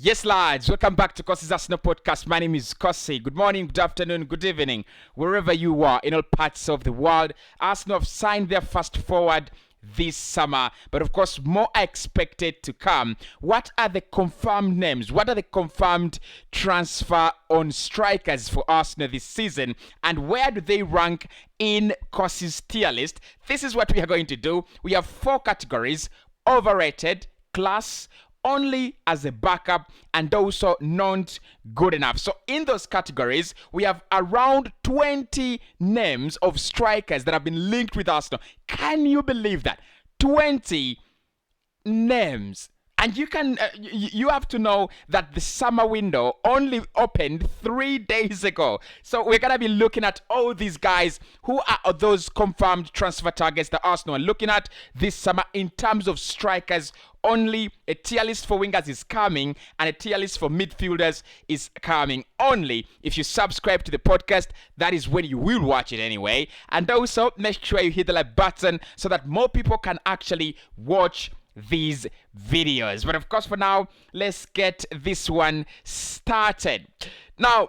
Yes, lads, welcome back to Cossy's Arsenal podcast. My name is Cossy. Good morning, good afternoon, good evening, wherever you are in all parts of the world. Arsenal have signed their first forward this summer, but of course, more are expected to come. What are the confirmed names? What are the confirmed transfer on strikers for Arsenal this season? And where do they rank in Cossy's tier list? This is what we are going to do. We have 4 categories: overrated, class, only as a backup, and also not good enough. So in those categories, we have around 20 names of strikers that have been linked with Arsenal. Can you believe that? 20 names. And you have to know that the summer window only opened 3 days ago. So we're going to be looking at all these guys. Who are those confirmed transfer targets that Arsenal are looking at this summer in terms of strikers only? A tier list for wingers is coming, and a tier list for midfielders is coming only. If you subscribe to the podcast, that is when you will watch it anyway. And also, make sure you hit the like button so that more people can actually watch these videos. But of course, for now, let's get this one started. Now,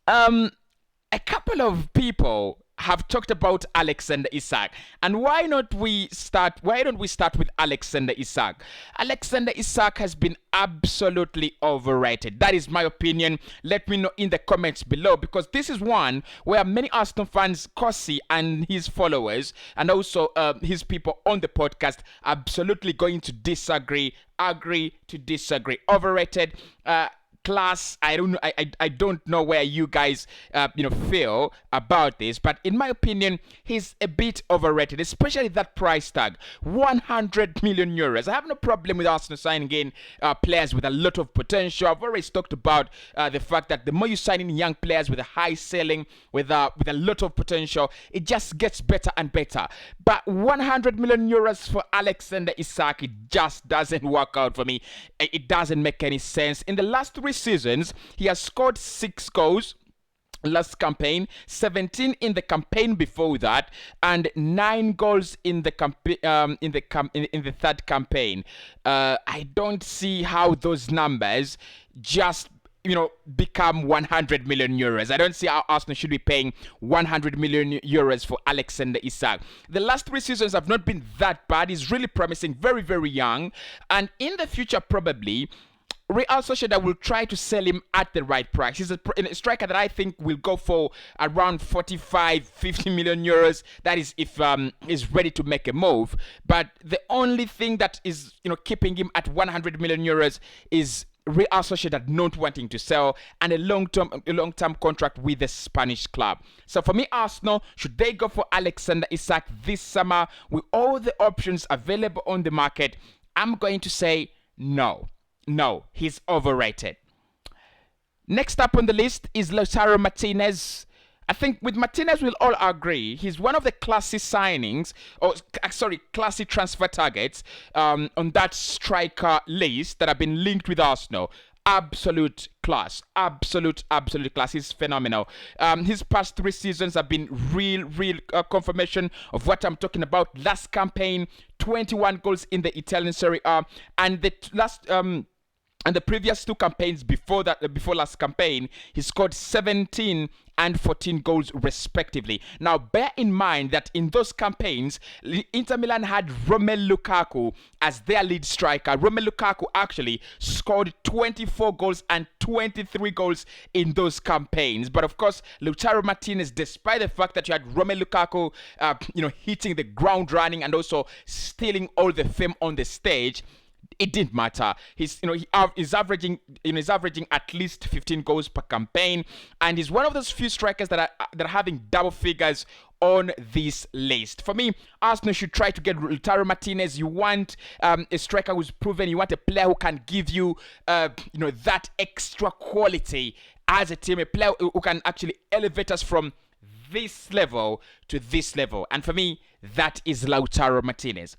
a couple of people have talked about Alexander Isak, and why don't we start with Alexander Isak? Alexander Isak has been absolutely overrated. That is my opinion. Let me know in the comments below, because this is one where many Arsenal fans, Cossy and his followers, and also his people on the podcast, absolutely going to disagree. Agree to disagree. Overrated, class. I don't know where you guys feel about this, but in my opinion, he's a bit overrated, especially that price tag, 100 million euros. I have no problem with Arsenal signing in players with a lot of potential. I've already talked about the fact that the more you sign in young players with a high ceiling, with a lot of potential, it just gets better and better. But 100 million euros for Alexander Isak, it just doesn't work out for me. It doesn't make any sense. In the last 3 seasons, he has scored 6 goals last campaign, 17 in the campaign before that, and 9 goals in the third campaign. I don't see how those numbers just become 100 million euros. I don't see how Arsenal should be paying 100 million euros for Alexander Isak. The last 3 seasons have not been that bad. He's really promising, very, very young, and in the future probably Real Sociedad will try to sell him at the right price. He's a striker that I think will go for around 45-50 million euros. That is if he's ready to make a move. But the only thing that is keeping him at 100 million euros is Real Sociedad not wanting to sell, and a long-term contract with the Spanish club. So for me, Arsenal, should they go for Alexander Isak this summer with all the options available on the market? I'm going to say no. No, he's overrated. Next up on the list is Lautaro Martinez. I think with Martinez, we'll all agree he's one of the classy signings, classy transfer targets on that striker list that have been linked with Arsenal. Absolute class, absolute class. He's phenomenal. His past 3 seasons have been real confirmation of what I'm talking about. Last campaign, 21 goals in the Italian Serie A, and the previous 2 campaigns before last campaign, he scored 17 and 14 goals respectively. Now, bear in mind that in those campaigns, Inter Milan had Romelu Lukaku as their lead striker. Romelu Lukaku actually scored 24 goals and 23 goals in those campaigns. But of course, Lautaro Martinez, despite the fact that you had Romelu Lukaku, hitting the ground running and also stealing all the fame on the stage, it didn't matter. He's averaging at least 15 goals per campaign, and he's one of those few strikers that are having double figures on this list. For me, Arsenal should try to get Lautaro Martinez. You want a striker who's proven. You want a player who can give you that extra quality as a team. A player who can actually elevate us from this level to this level. And for me, that is Lautaro Martinez.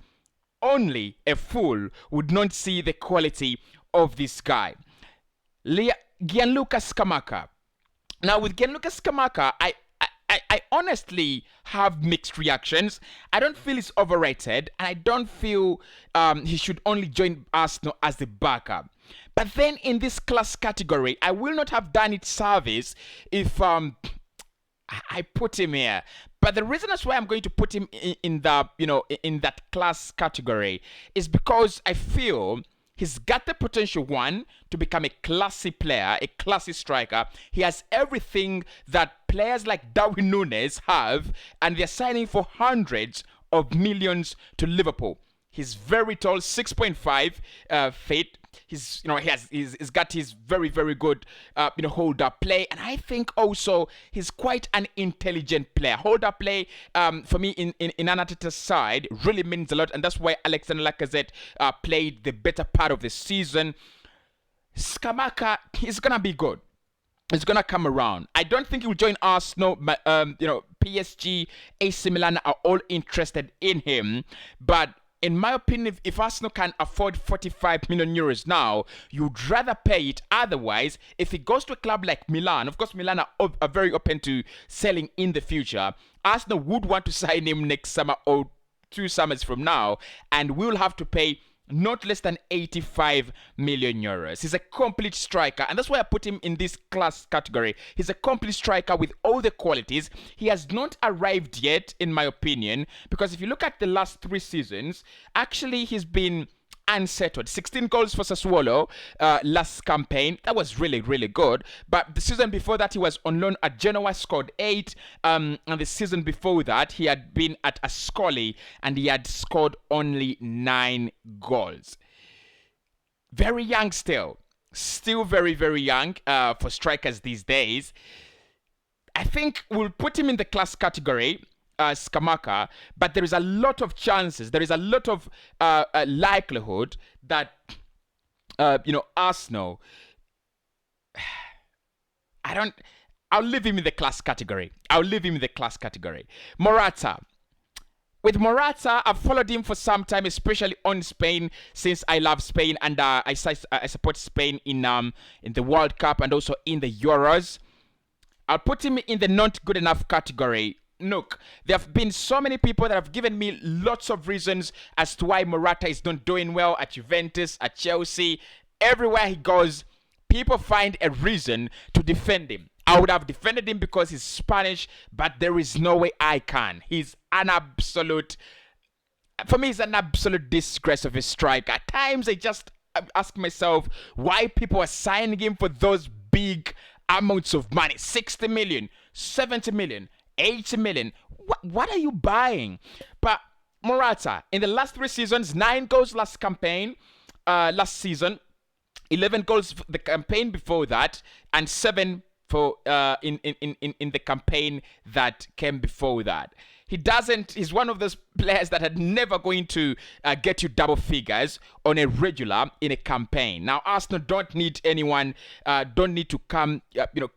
Only a fool would not see the quality of this guy. Gianluca Scamacca. Now, with Gianluca Scamacca, I honestly have mixed reactions. I don't feel he's overrated, and I don't feel he should only join Arsenal as the backup. But then in this class category, I will not have done it service if I put him here. But the reason that's why I'm going to put him in the in that class category is because I feel he's got the potential, one, to become a classy player, a classy striker. He has everything that players like Darwin Núñez have, and they're signing for hundreds of millions to Liverpool. He's very tall, 6.5 feet. He's he's got his very good hold up play, and I think also he's quite an intelligent player. Hold up play for me in Arteta's side really means a lot, and that's why Alexander Lacazette played the better part of the season. Scamacca is gonna be good. It's gonna come around. I don't think he will join Arsenal, but PSG, AC Milan are all interested in him, but in my opinion, if Arsenal can afford 45 million euros now, you'd rather pay it. Otherwise, if he goes to a club like Milan, of course, Milan are very open to selling in the future. Arsenal would want to sign him next summer or 2 summers from now, and we'll have to pay not less than 85 million euros. He's a complete striker, and that's why I put him in this class category. He's a complete striker with all the qualities. He has not arrived yet, in my opinion, because if you look at the last 3 seasons, actually he's been unsettled. 16 goals for Sassuolo last campaign. That was really good. But the season before that, he was on loan at Genoa, scored 8. And the season before that, he had been at Ascoli and he had scored only 9 goals. Very young still. Still very young for strikers these days. I think we'll put him in the class category, Scamacca, but there is a lot of chances, there is a lot of likelihood that Arsenal, I'll leave him in the class category. Morata. With Morata, I've followed him for some time, especially on Spain, since I love Spain and I support Spain in the World Cup and also in the Euros. I'll put him in the not good enough category. Look, there have been so many people that have given me lots of reasons as to why Morata is not doing well at Juventus, at Chelsea. Everywhere he goes, people find a reason to defend him. I would have defended him because he's Spanish, but there is no way I can. He's an absolute disgrace of a striker. At times, I just ask myself why people are signing him for those big amounts of money. 60 million, 70 million. 80 million. What are you buying? But Morata, in the last 3 seasons, 9 goals last season, 11 goals the campaign before that, and 7 for in the campaign that came before that. He's one of those players that are never going to get you double figures on a regular in a campaign. Now, Arsenal don't need anyone, don't need to come, to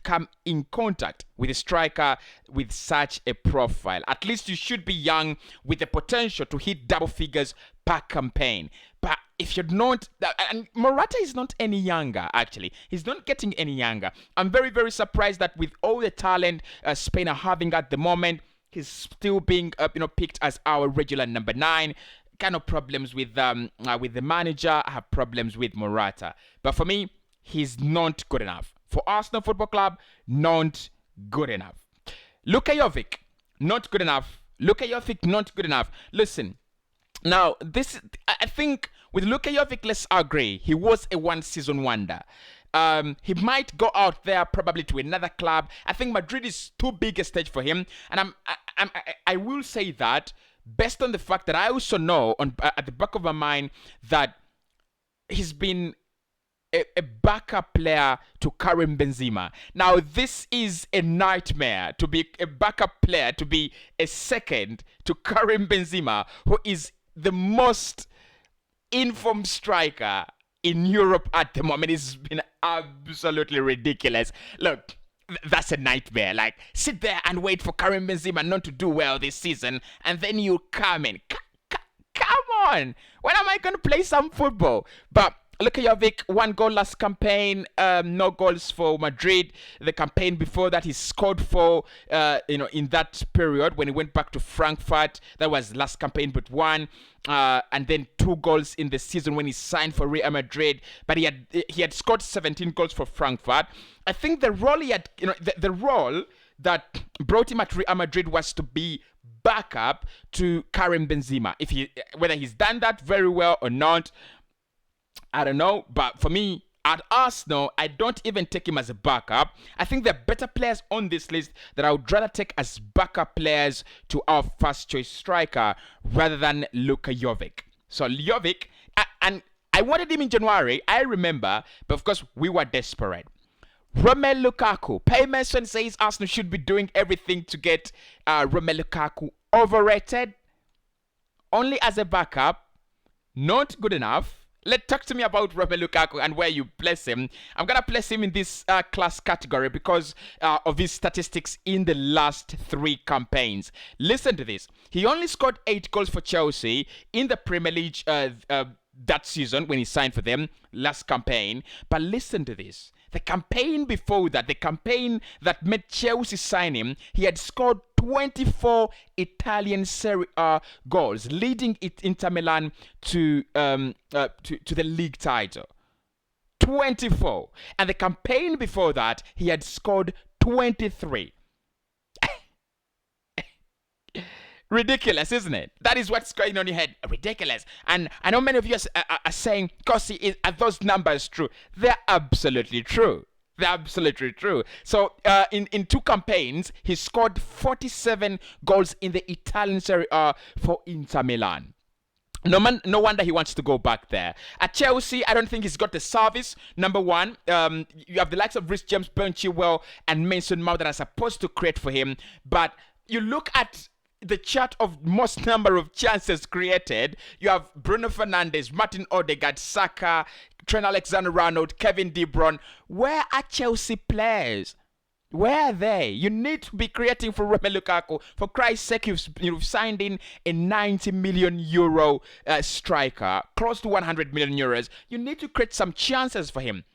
come in contact with a striker with such a profile. At least you should be young with the potential to hit double figures per campaign. But if you're not, and Morata is not any younger, actually. He's not getting any younger. I'm very surprised that with all the talent Spain are having at the moment, he's still being picked as our regular number 9. Kind of problems with the manager. I have problems with Morata. But for me, he's not good enough. For Arsenal Football Club, not good enough. Luka Jovic, not good enough. Not good enough. Listen, now I think with Luka Jovic, let's agree, he was a 1-season wonder. He might go out there probably to another club. I think Madrid is too big a stage for him, and I will say that based on the fact that I also know at the back of my mind that he's been a backup player to Karim Benzema. Now, this is a nightmare to be a backup player, to be a second to Karim Benzema, who is the most informed striker in Europe at the moment. It's been absolutely ridiculous. Look, that's a nightmare. Like, sit there and wait for Karim Benzema not to do well this season, and then you come in. Come on! When am I going to play some football? But Jovic, 1 goal last campaign, no goals for Madrid. The campaign before that, he scored for, in that period when he went back to Frankfurt. That was last campaign, but one. And then 2 goals in the season when he signed for Real Madrid. But he had scored 17 goals for Frankfurt. I think the role he had, the role that brought him at Real Madrid was to be backup to Karim Benzema. Whether he's done that very well or not, I don't know, but for me, at Arsenal, I don't even take him as a backup. I think there are better players on this list that I would rather take as backup players to our first choice striker rather than Jovic. So Jovic, and I wanted him in January, I remember, but of course we were desperate. Romelu Lukaku. Paymason says Arsenal should be doing everything to get Romelu Lukaku overrated. Only as a backup, not good enough. Talk to me about Romelu Lukaku and where you place him. I'm going to place him in this class category because of his statistics in the last 3 campaigns. Listen to this. He only scored 8 goals for Chelsea in the Premier League that season when he signed for them, last campaign. But listen to this. The campaign before that, the campaign that made Chelsea sign him, he had scored 24 Italian Serie A goals, leading Inter Milan to the league title. 24. And the campaign before that, he had scored 23. Ridiculous, isn't it? That is what's going on in your head. Ridiculous. And I know many of you are saying, Cossy, are those numbers true? They're absolutely true. They're absolutely true. So in 2 campaigns, he scored 47 goals in the Italian Serie A for Inter Milan. No wonder he wants to go back there. At Chelsea, I don't think he's got the service. Number one, you have the likes of Rhys James, Ben Chilwell, and Mason Mount that are supposed to create for him. But you look at the chart of most number of chances created, you have Bruno Fernandes, Martin Odegaard, Saka, Trent Alexander-Arnold, Kevin De Bruyne. Where are Chelsea players? Where are they? You need to be creating for Romelu Lukaku. For Christ's sake, you've signed in a 90 million euro striker, close to 100 million euros. You need to create some chances for him.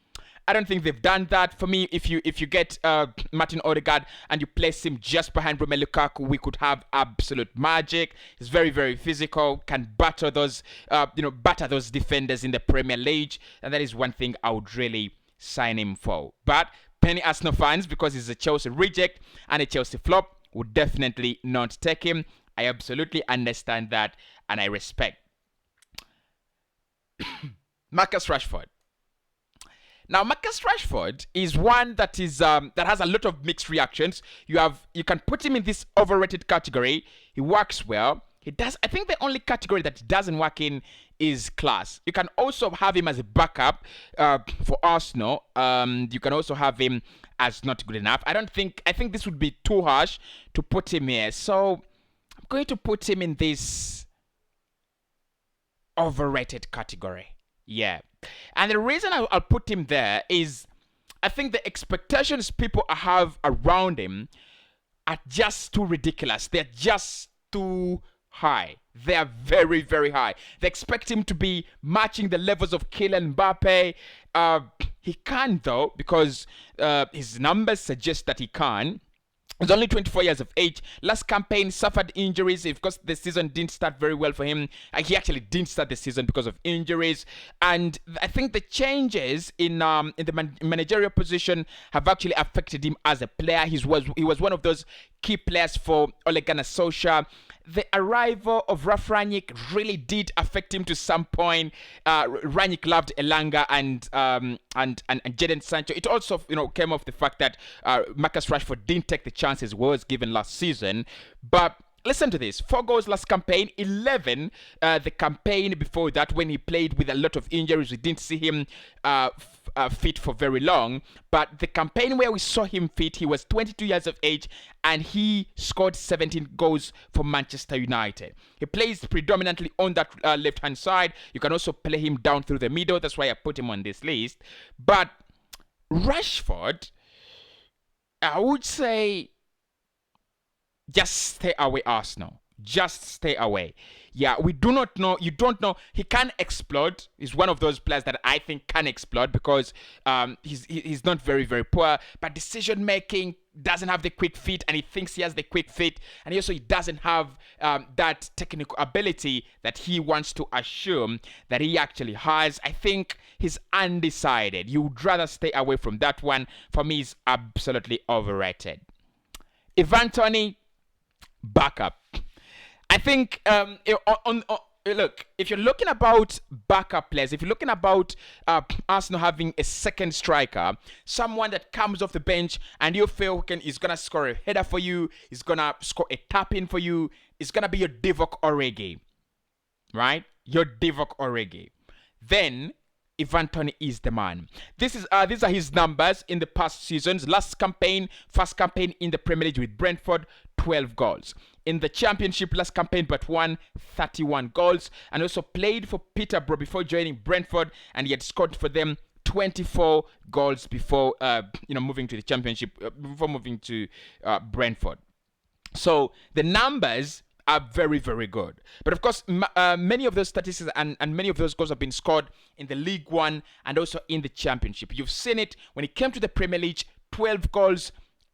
I don't think they've done that. For me, if you get Martin Odegaard and you place him just behind Romelu Lukaku, we could have absolute magic. He's very, very physical, can batter those defenders in the Premier League, and that is one thing I would really sign him for. But many Arsenal fans, because he's a Chelsea reject and a Chelsea flop, would definitely not take him. I absolutely understand that, and I respect. Marcus Rashford. Now, Marcus Rashford is one that has a lot of mixed reactions. You can put him in this overrated category. He works well. He does. I think the only category that he doesn't work in is class. You can also have him as a backup for Arsenal. You can also have him as not good enough. I think this would be too harsh to put him here. So I'm going to put him in this overrated category. Yeah. And the reason I'll put him there is I think the expectations people have around him are just too ridiculous. They're just too high. They are very, very high. They expect him to be matching the levels of Kylian Mbappe. He can, though, because his numbers suggest that he can. He's only 24 years of age. Last campaign suffered injuries. Of course, the season didn't start very well for him. He actually didn't start the season because of injuries. And I think the changes in the managerial position have actually affected him as a player. He was one of those key players for Ole Gunnar Solskjaer. The arrival of Ralf Rangnick really did affect him to some point. Rangnick loved Elanga and Jadon Sancho. It also came off the fact that Marcus Rashford didn't take the chances he was given last season. But listen to this. 4 goals last campaign, 11 the campaign before that when he played with a lot of injuries. We didn't see him fit for very long. But the campaign where we saw him fit, he was 22 years of age and he scored 17 goals for Manchester United. He plays predominantly on that left-hand side. You can also play him down through the middle. That's why I put him on this list. But Rashford, I would say just stay away Arsenal. Just stay away. Yeah, we do not know. You don't know. He can explode. He's one of those players that I think can explode because he's not very, very poor. But decision making, doesn't have the quick feet, and he thinks he has the quick feet. And he doesn't have that technical ability that he wants to assume that he actually has. I think he's undecided. You would rather stay away from that one. For me, he's absolutely overrated. Ivan Toney, backup. I think look, if you're looking about backup players, if you're looking about Arsenal having a second striker, someone that comes off the bench and you feel is going to score a header for you, is going to score a tap-in for you, is going to be your Divock Origi, right? Your Divock Origi. Then Ivan Toney is the man. These are his numbers in the past seasons. First campaign in the Premier League with Brentford, 12 goals. In the Championship, last campaign but won, 31 goals. And also played for Peterborough before joining Brentford, and he had scored for them 24 goals before moving to the Championship, before moving to Brentford. So the numbers are very, very good. But of course, many of those statistics and many of those goals have been scored in the League One and also in the Championship. You've seen it when it came to the Premier League, 12 goals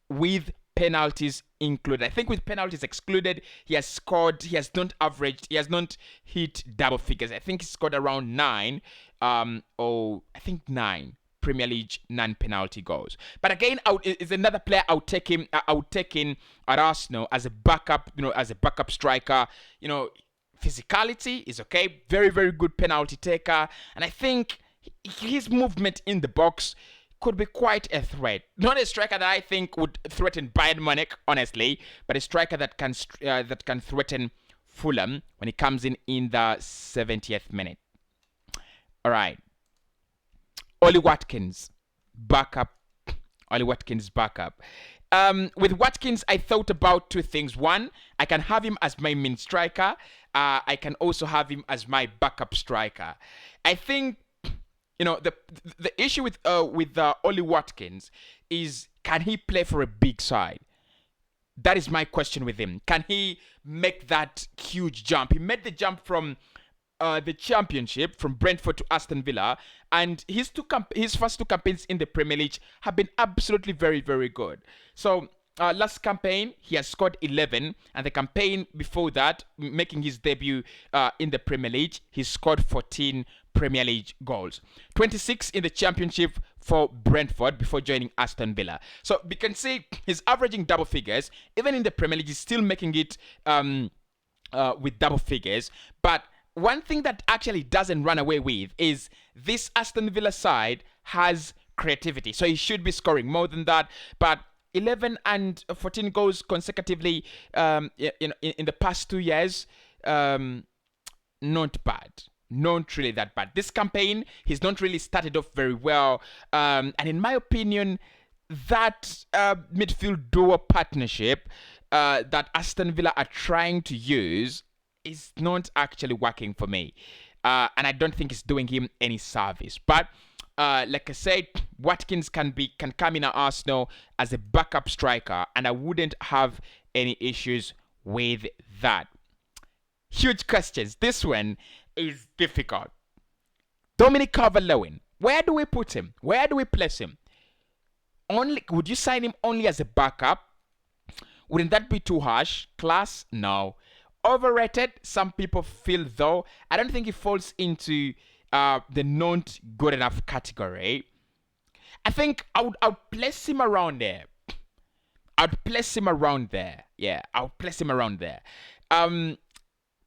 with penalties included. I think with penalties excluded, he has not hit double figures. I think he scored around 9 Premier League non-penalty goals. But again, is another player I would take in at Arsenal as a backup, as a backup striker. Physicality is okay, very, very good penalty taker, and I think his movement in the box could be quite a threat. Not a striker that I think would threaten Bayern Munich, honestly, but a striker that can threaten Fulham when he comes in the 70th minute. All right. Oli Watkins, backup. With Watkins, I thought about two things. One, I can have him as my main striker. I can also have him as my backup striker. I think the issue with Oli Watkins is, can he play for a big side? That is my question with him. Can he make that huge jump? He made the jump from the Championship, from Brentford to Aston Villa, and his first two campaigns in the Premier League have been absolutely very, very good. So last campaign he has scored 11, and the campaign before that, making his debut in the Premier League, he scored 14 Premier League goals. 26 in the Championship for Brentford before joining Aston Villa. So we can see he's averaging double figures. Even in the Premier League, he's still making it with double figures. But one thing that actually doesn't run away with is this Aston Villa side has creativity. So he should be scoring more than that. But 11 and 14 goals consecutively in the past 2 years, not bad. Not really that bad. This campaign, he's not really started off very well. And in my opinion, that midfield duo partnership that Aston Villa are trying to use is not actually working for me. And I don't think it's doing him any service. But like I said, Watkins can come in at Arsenal as a backup striker, and I wouldn't have any issues with that. Huge questions. This one is difficult. Dominic Calvert-Lewin. Where do we put him? Where do we place him? Would you sign him only as a backup? Wouldn't that be too harsh? Class? No. Overrated? Some people feel, though. I don't think he falls into the not good enough category. I think I would place him around there. I'd place him around there. Yeah, I'll place him around there.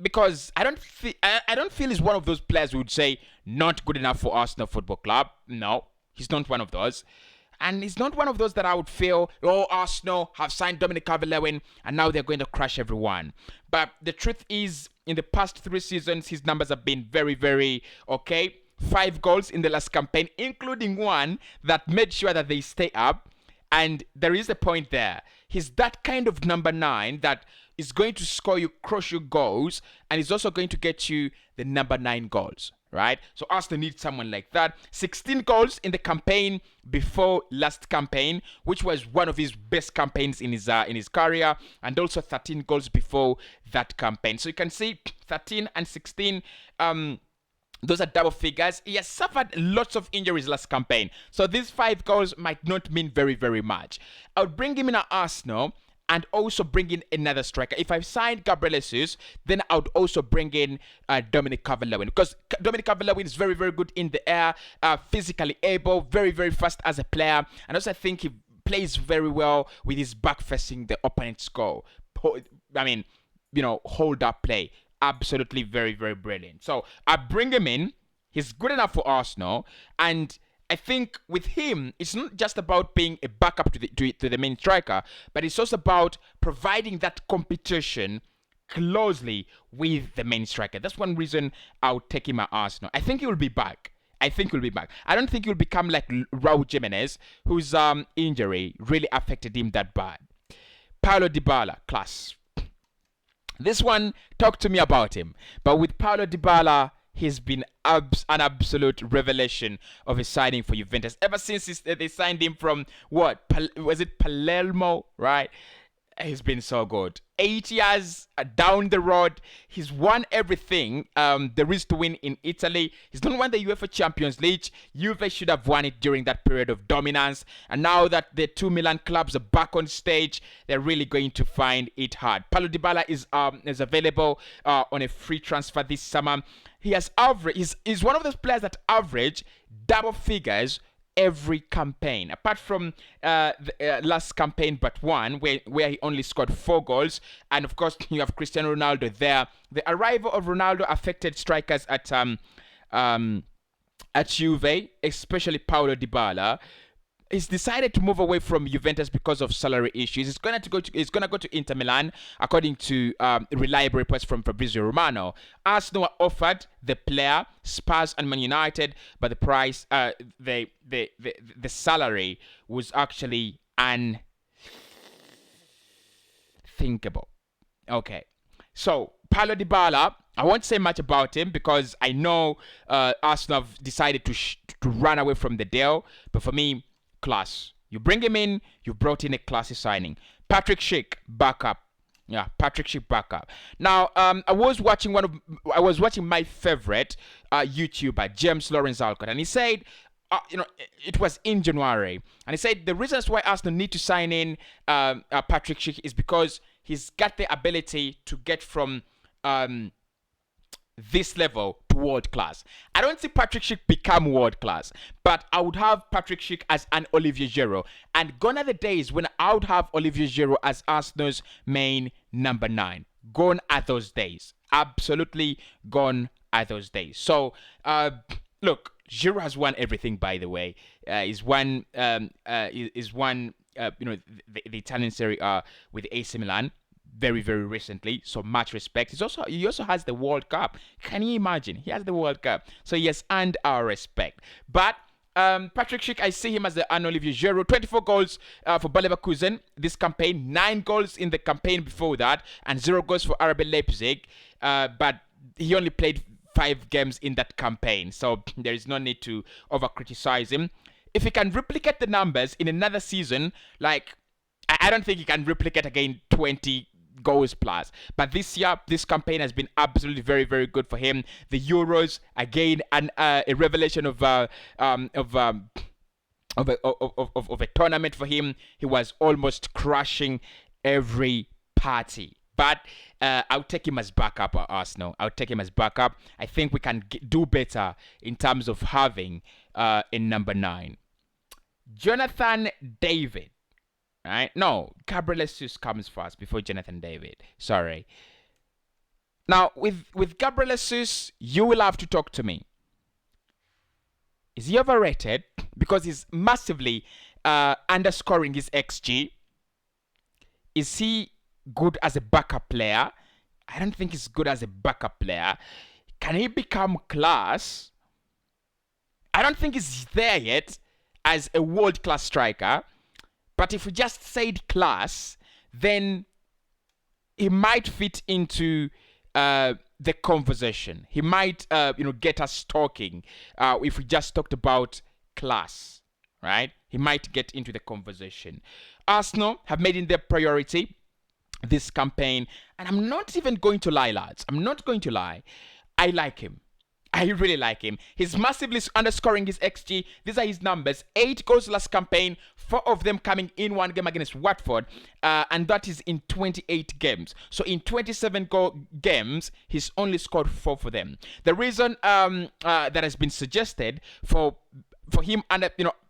Because I don't feel he's one of those players who would say not good enough for Arsenal Football Club. No, he's not one of those. And he's not one of those that I would feel, oh, Arsenal have signed Dominic Calvert-Lewin and now they're going to crush everyone. But the truth is, in the past 3 seasons, his numbers have been very, very okay. 5 goals in the last campaign, including one that made sure that they stay up. And there is a point there. He's that kind of number 9 that is going to score you, crush your goals, and he's also going to get you the number 9 goals. right? So Arsenal needs someone like that. 16 goals in the campaign before last campaign, which was one of his best campaigns in his career, and also 13 goals before that campaign. So you can see 13 and 16. Those are double figures. He has suffered lots of injuries last campaign, so these 5 goals might not mean very, very much. I would bring him in at Arsenal and also bring in another striker. If I've signed Gabriel Jesus, then I would also bring in Dominic Calvert-Lewin, because Dominic Calvert-Lewin is very, very good in the air, physically able, very, very fast as a player, and also I think he plays very well with his back facing the opponent's goal. I mean, hold up play. Absolutely very, very brilliant. So I bring him in. He's good enough for Arsenal, and I think with him, it's not just about being a backup to the main striker, but it's also about providing that competition closely with the main striker. That's one reason I would take him at Arsenal. I think he will be back. I don't think he'll become like Raul Jimenez, whose injury really affected him that bad. Paulo Dybala, class. This one, talk to me about him. But with Paulo Dybala, he's been an absolute revelation of his signing for Juventus. Ever since they signed him from, was it Palermo, right? He's been so good. 8 years down the road, he's won everything there is to win in Italy. He's not won the UEFA Champions League. Juve should have won it during that period of dominance. And now that the 2 Milan clubs are back on stage, they're really going to find it hard. Paulo Dybala is available on a free transfer this summer. He has he's one of those players that average double figures every campaign, apart from the last campaign but one, where he only scored 4 goals. And of course, you have Cristiano Ronaldo there. The arrival of Ronaldo affected strikers at Juve, especially Paulo Dybala. He's decided to move away from Juventus because of salary issues. He's gonna go to Inter Milan, according to reliable reports from Fabrizio Romano. Arsenal offered the player, Spurs and Man United, but the price, the salary was actually unthinkable. Okay, so Paulo Dybala, I won't say much about him because I know Arsenal have decided to run away from the deal, but for me, class. You bring him in, you brought in a classy signing. Patrick Schick, backup. Yeah, Patrick Schick, backup. Now, I was watching my favorite YouTuber, James Lawrence Alcott, and he said, it was in January, and he said the reasons why Arsenal need to sign in Patrick Schick is because he's got the ability to get from this level to world class. I don't see Patrick Schick become world class, but I would have Patrick Schick as an Olivier Giroud. And gone are the days when I would have Olivier Giroud as Arsenal's main number 9. Gone are those days. Absolutely gone are those days. So, look, Giroud has won everything, by the way. He's won the Italian Serie A with AC Milan very, very recently, so much respect. He also has the World Cup. Can you imagine? He has the World Cup, so he has earned our respect. But Patrick Schick, I see him as an Olivier Giroud. 24 goals for Bayer Leverkusen this campaign, 9 goals in the campaign before that, and 0 goals for RB Leipzig. But he only played 5 games in that campaign, so there is no need to over-criticize him. If he can replicate the numbers in another season, like, I don't think he can replicate again 20 goals plus, but this year, this campaign has been absolutely very, very good for him. The Euros, again, and a revelation of a tournament for him. He was almost crushing every party. But I'll take him as backup at Arsenal. I'll take him as backup. I think we can do better in terms of having a number 9. Jonathan David. Right? No, Gabriel Jesus comes first before Jonathan David. Sorry. Now, with Gabriel Jesus, you will have to talk to me. Is he overrated? Because he's massively underscoring his XG. Is he good as a backup player? I don't think he's good as a backup player. Can he become class? I don't think he's there yet as a world-class striker. But if we just said class, then he might fit into the the conversation. He might, get us talking. If we just talked about class, right? He might get into the conversation. Arsenal have made it their priority this campaign, and I'm not even going to lie, lads. I'm not going to lie. I like him. I really like him. He's massively underscoring his XG. These are his numbers. 8 goals last campaign, 4 of them coming in one game against Watford, and that is in 28 games. So in 27 games, he's only scored 4 for them. The reason that has been suggested for him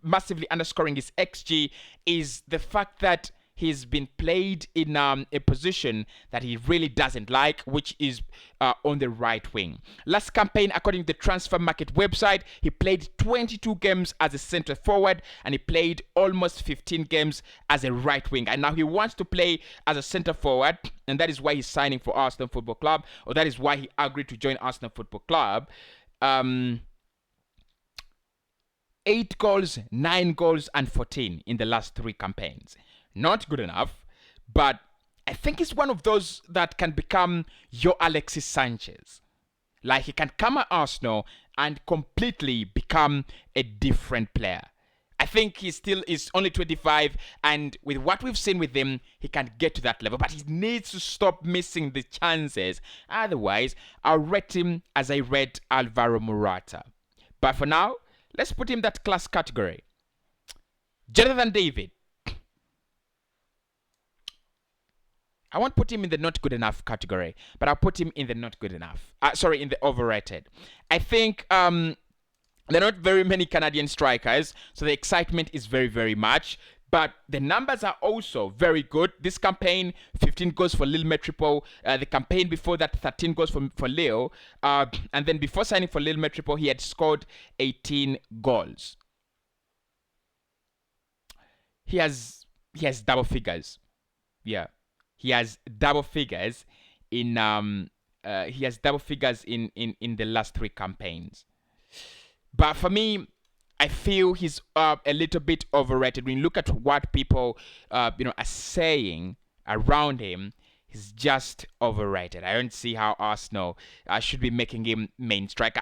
massively underscoring his XG is the fact that he's been played in a position that he really doesn't like, which is on the right wing. Last campaign, according to the transfer market website, he played 22 games as a centre forward, and he played almost 15 games as a right wing. And now he wants to play as a centre forward, and that is why he's signing for Arsenal Football Club, or that is why he agreed to join Arsenal Football Club. 8 goals, 9 goals, and 14 in the last 3 campaigns. Not good enough, but I think he's one of those that can become your Alexis Sanchez. Like, he can come at Arsenal and completely become a different player. I think he still is only 25, and with what we've seen with him, he can get to that level, but he needs to stop missing the chances. Otherwise, I'll rate him as I rate Alvaro Morata. But for now, let's put him in that class category. Jonathan David. I won't put him in the not good enough category, but I'll put him in the not good enough. In the overrated. I think there are not very many Canadian strikers, so the excitement is very, very much. But the numbers are also very good. This campaign, 15 goals for Lille Metropole. The campaign before that, 13 goals for Lille. And then before signing for Lille Metropole, he had scored 18 goals. He has double figures. Yeah. He has double figures in the last 3 campaigns. But for me, I feel he's a little bit overrated. When you look at what people are saying around him, he's just overrated. I don't see how Arsenal should be making him main striker.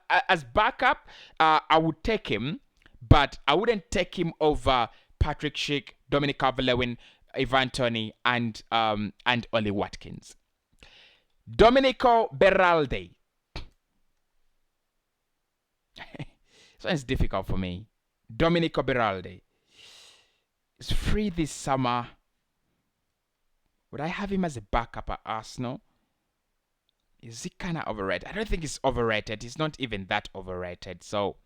As backup, I would take him, but I wouldn't take him over Patrick Schick, Dominic Calvert-Lewin, Ivan Toney, and Oli Watkins. Domenico Beraldi. So it's difficult for me. Domenico Beraldi is free this summer. Would I have him as a backup at Arsenal? Is he kind of overrated? I don't think he's overrated. He's not even that overrated. So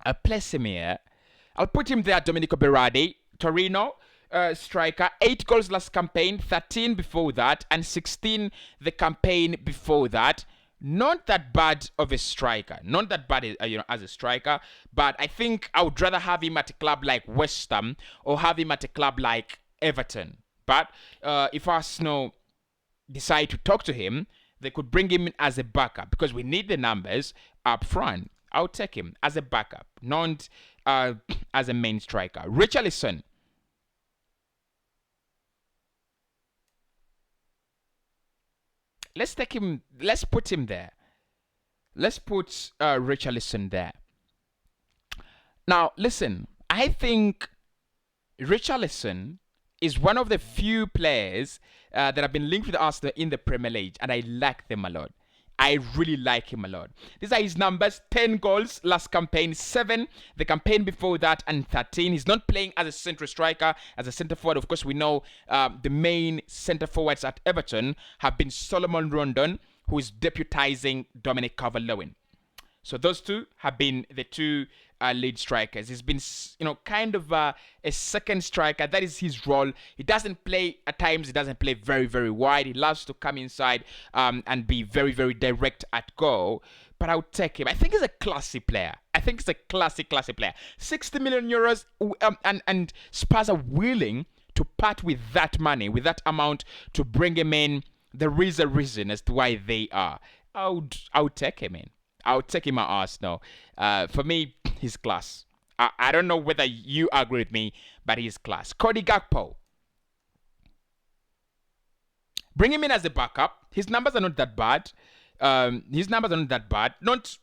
I'll place him here. I'll put him there, Domenico Berardi. Torino striker, 8 goals last campaign, 13 before that, and 16 the campaign before that. Not that bad of a striker. Not that bad, as a striker. But I think I would rather have him at a club like West Ham or have him at a club like Everton. But if Arsenal decide to talk to him, they could bring him in as a backup because we need the numbers up front. I'll take him as a backup, not as a main striker. Richarlison. Let's take him. Let's put him there. Let's put Richarlison there. Now, listen. I think Richarlison is one of the few players that have been linked with Arsenal in the Premier League, and I like them a lot. I really like him a lot. These are his numbers. 10 goals last campaign, 7 the campaign before that, and 13. He's not playing as a central striker, as a centre forward. Of course, we know the main centre forwards at Everton have been Solomon Rondon, who is deputizing Dominic Calvert-Lewin. So those two have been the two lead strikers. He's been, kind of a second striker. That is his role. He doesn't play, at times, he doesn't play very, very wide. He loves to come inside and be very, very direct at goal. But I would take him. I think he's a classy player. I think he's a classy player. 60 million euros, and Spurs are willing to part with that money, with that amount, to bring him in. There is a reason as to why they are. I would take him in. I'll take him at Arsenal. For me, he's class. I don't know whether you agree with me, but he's class. Cody Gakpo. Bring him in as a backup. His numbers are not that bad. His numbers are not that bad. Not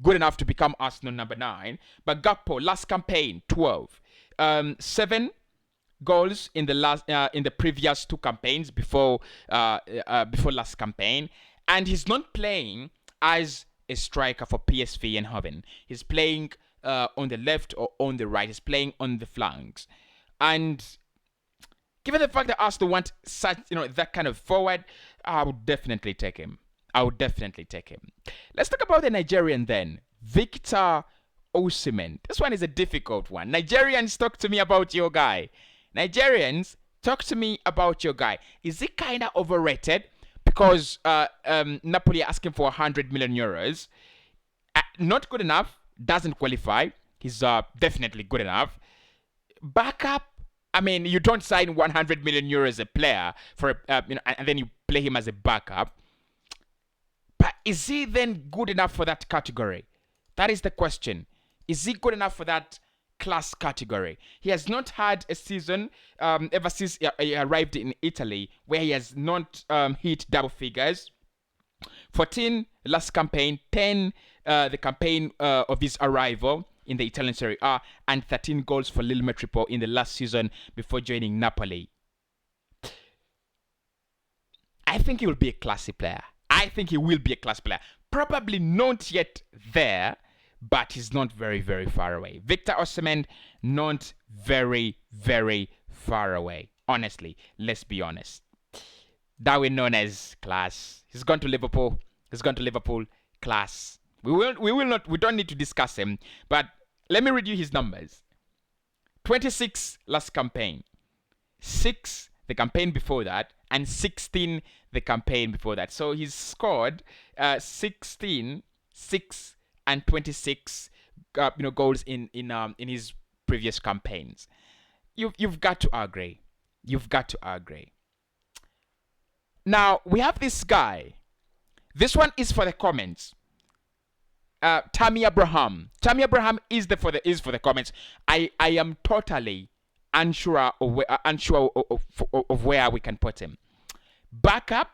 good enough to become Arsenal number 9. But Gakpo, last campaign, 12. 7 goals in the previous 2 campaigns before last campaign, and he's not playing as a striker for PSV Eindhoven. He's playing on the left or on the right. He's playing on the flanks, and given the fact that Arsenal want such that kind of forward, I would definitely take him. Let's talk about the Nigerian then, Victor Osimhen. This one is a difficult one. Nigerians, talk to me about your guy. Nigerians, talk to me about your guy. Is he kind of overrated? Because Napoli are asking for 100 million euros. Not good enough. Doesn't qualify. He's definitely good enough. Backup. I mean, you don't sign 100 million euros a player for and then you play him as a backup. But is he then good enough for that category? That is the question. Is he good enough for that class category? He has not had a season ever since he arrived in Italy where he has not hit double figures. 14 last campaign, 10 the campaign of his arrival in the Italian Serie A, and 13 goals for Lille Metropole in the last season before joining Napoli. I think he will be a classy player. Probably not yet there, but he's not very, very far away. Victor Osimhen, not very, very far away. Honestly, let's be honest. Darwin Núñez, class. He's gone to Liverpool. Class. We don't need to discuss him, but let me read you his numbers. 26 last campaign, 6 the campaign before that, and 16 the campaign before that. So he's scored 16, 6, and 26 goals in his previous campaigns. You've got to agree. Now we have this guy. This one is for the comments. Tammy Abraham is for the comments. I am totally unsure of where we can put him. Backup,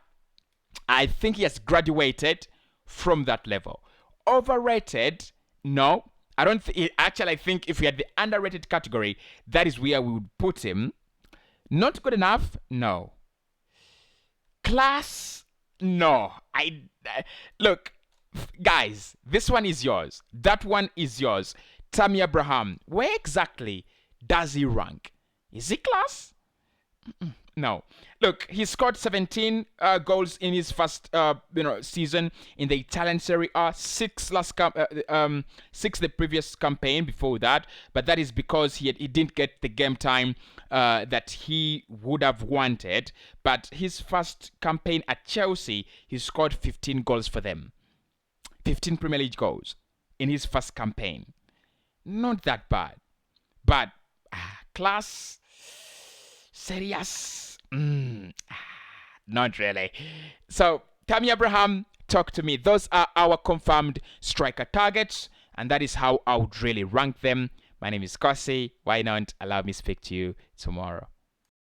I think he has graduated from that level. Overrated, no. I don't actually, I think if we had the underrated category, that is where we would put him. Not good enough, no. Class, no. Look, guys, this one is yours. That one is yours. Tammy Abraham, where exactly does he rank? Is he class? No. Look, he scored 17 goals in his first season in the Italian Serie A, 6 the previous campaign before that, but that is because he didn't get the game time that he would have wanted. But his first campaign at Chelsea, he scored 15 goals for them. 15 Premier League goals in his first campaign. Not that bad. But class, serious, not really. So, Tammy Abraham, talk to me. Those are our confirmed striker targets, and that is how I would really rank them. My name is Cossy. Why not allow me to speak to you tomorrow?